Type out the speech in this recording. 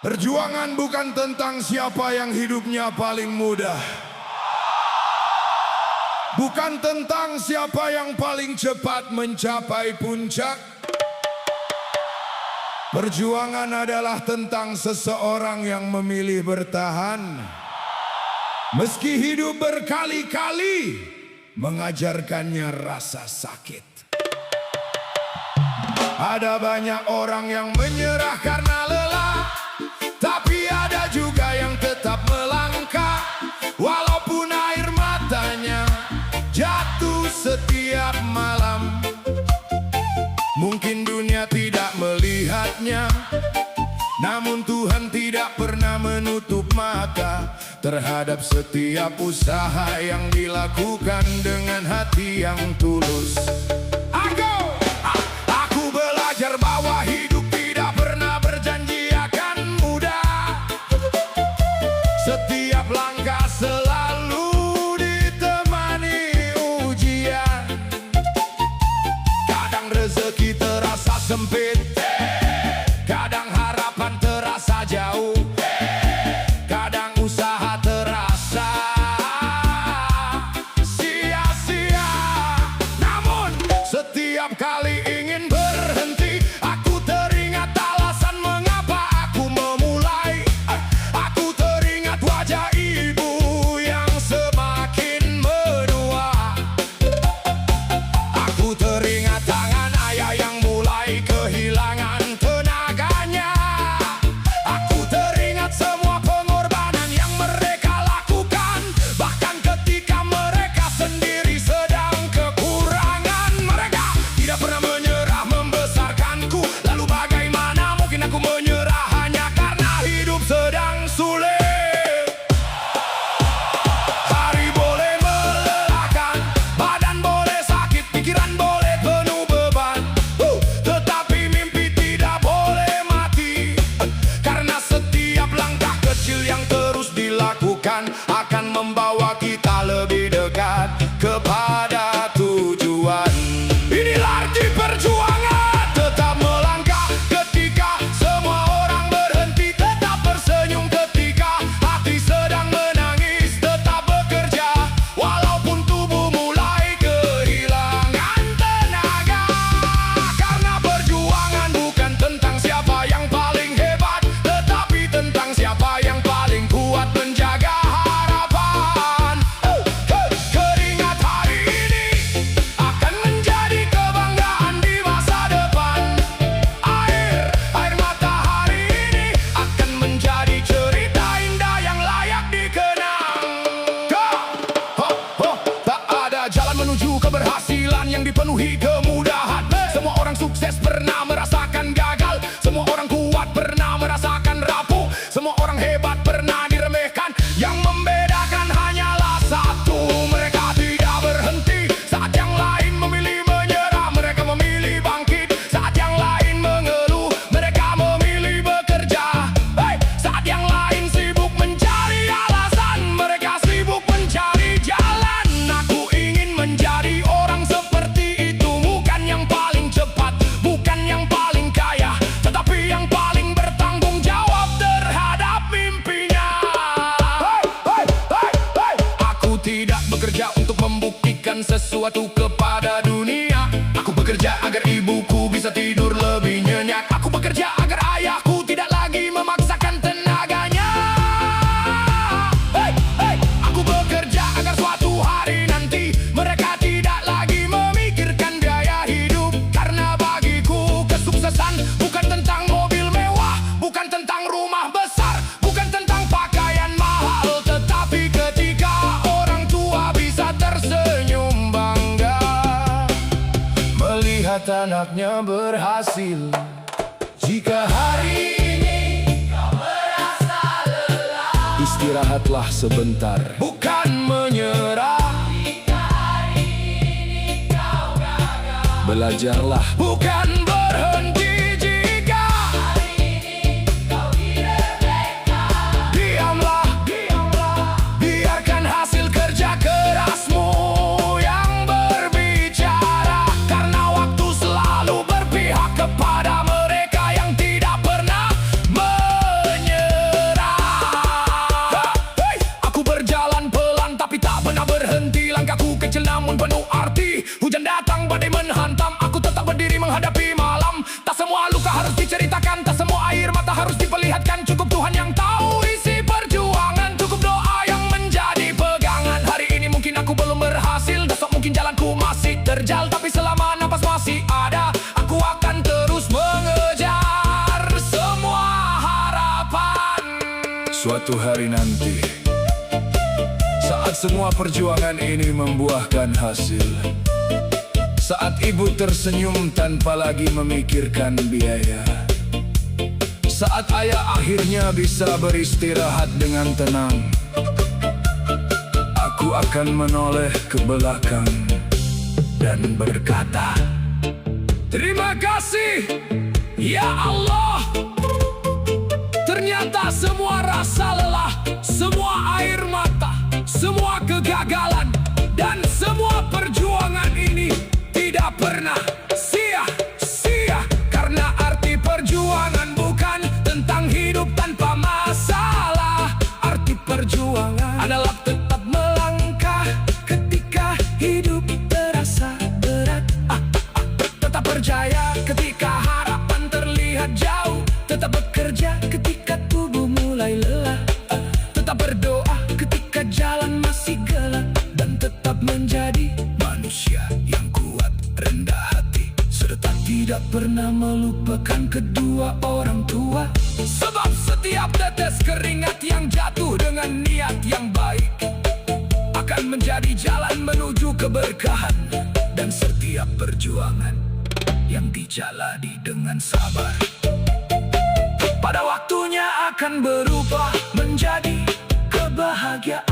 Perjuangan bukan tentang siapa yang hidupnya paling mudah, bukan tentang siapa yang paling cepat mencapai puncak. Perjuangan adalah tentang seseorang yang memilih bertahan meski hidup berkali-kali mengajarkannya rasa sakit. Ada banyak orang yang menyerah karena lelah, tapi ada juga yang tetap melangkah walaupun air matanya jatuh setiap malam. Mungkin dunia tidak melihatnya, namun Tuhan tidak pernah menutup mata terhadap setiap usaha yang dilakukan dengan hati yang tulus. Aku belajar bahwa hidup tidak pernah berjanji akan mudah. Setiap langkah selalu ditemani ujian. Kadang rezeki terasa sempit, kadang harapan terasa jauh, kadang usaha terasa sia-sia. Namun setiap kali ingin berhenti, aku teringat alasan mengapa aku memulai. Aku teringat wajah ibu yang semakin menua. Aku teringat tangan ayah yang mulai kehilangan tenaganya. Aku teringat semua pengorbanan yang mereka lakukan, bahkan ketika mereka sendiri sedang kekurangan. Mereka tidak pernah menyerah membesarkanku. Lalu bagaimana mungkin aku menyerah hanya karena hidup sedang sulit? Hari boleh melelahkan, badan boleh sakit, pikiran boleh penuh beban, tetapi mimpi tidak boleh mati. Karena setiap langkah kecil yang terus dilakukan akan membawa kita lebih dekat kepada tujuan. Inilah arti perjuangan, tetap melangkah ketika semua orang berhenti, tetap bersenyum ketika hati sedang menangis, tetap bekerja walaupun tubuh mulai kehilangan tenaga. Karena perjuangan bukan tentang siapa yang paling hebat, tetapi tentang siapa yang paling kuat menjaga harapan. Keringat hari ini akan menjadi kebanggaan di masa depan. Air mata hari ini akan menjadi cerita indah yang layak dikenang. Tak ada jalan menuju keberhasilan yang dipenuhi kemudahan. Semua orang sukses pernah merasakan gagal, semua orang kuat pernah merasakan rapuh, semua orang hebat pernah diremehkan. Yang membedakan hanyalah satu, mereka tidak berhenti saat yang lain memilih menyerah. Mereka memilih bangkit saat yang lain mengeluh, mereka memilih bekerja. Saat yang lain sibuk mencari alasan, mereka sibuk mencari jalan. Aku ingin menjadi orang seperti itu, bukan yang paling cepat, bukan yang paling kaya, tetapi yang paling bertanggung jawab terhadap mimpinya. Aku tidak bekerja untuk membuktikan sesuatu kepada dunia. Aku bekerja agar ibuku bisa tidur lebih nyenyak. Aku bekerja agar ayahku tidak lagi memaksakan tenaganya. Aku bekerja agar suatu hari nanti mereka tidak lagi memikirkan biaya hidup. Karena bagiku kesuksesan bukan tentang mobil mewah, bukan tentang rumah besar, bukan tentang pakaian mahal, tetapi ketika orang tua bisa tersenyum bangga melihat anaknya berhasil. Jika hari ini kau merasa lelah, istirahatlah sebentar, bukan menyerah. Jika hari ini kau gagal, belajarlah, bukan berhenti. Jika hari ini kau diremehkan, diamlah, biarkan hasil kerja kerasmu yang berbicara. Karena waktu selalu berpihak kepada mereka yang tidak pernah menyerah. Suatu hari nanti, saat semua perjuangan ini membuahkan hasil, saat ibu tersenyum tanpa lagi memikirkan biaya, saat ayah akhirnya bisa beristirahat dengan tenang, aku akan menoleh ke belakang dan berkata, terima kasih, ya Allah. Ternyata semua rasa lelah, semua air mata, semua kegagalan, dan semua perjuangan ini tidak pernah sia-sia. Karena arti perjuangan bukan tentang hidup tanpa masalah. Arti perjuangan adalah tetap melangkah ketika hidup terasa berat. Tetap percaya ketika harapan terlihat jauh. Tetap bekerja ketika tubuh mulai lelah. Tetap berdoa ketika jalan masih gelap. Dan tetap menjadi manusia yang kuat, rendah hati, serta tidak pernah melupakan kedua orang tua. Sebab setiap tetes keringat yang jatuh dengan niat yang baik akan menjadi jalan menuju keberkahan. Dan setiap perjuangan yang dijalani dengan sabar pada waktunya akan berubah menjadi kebahagiaan.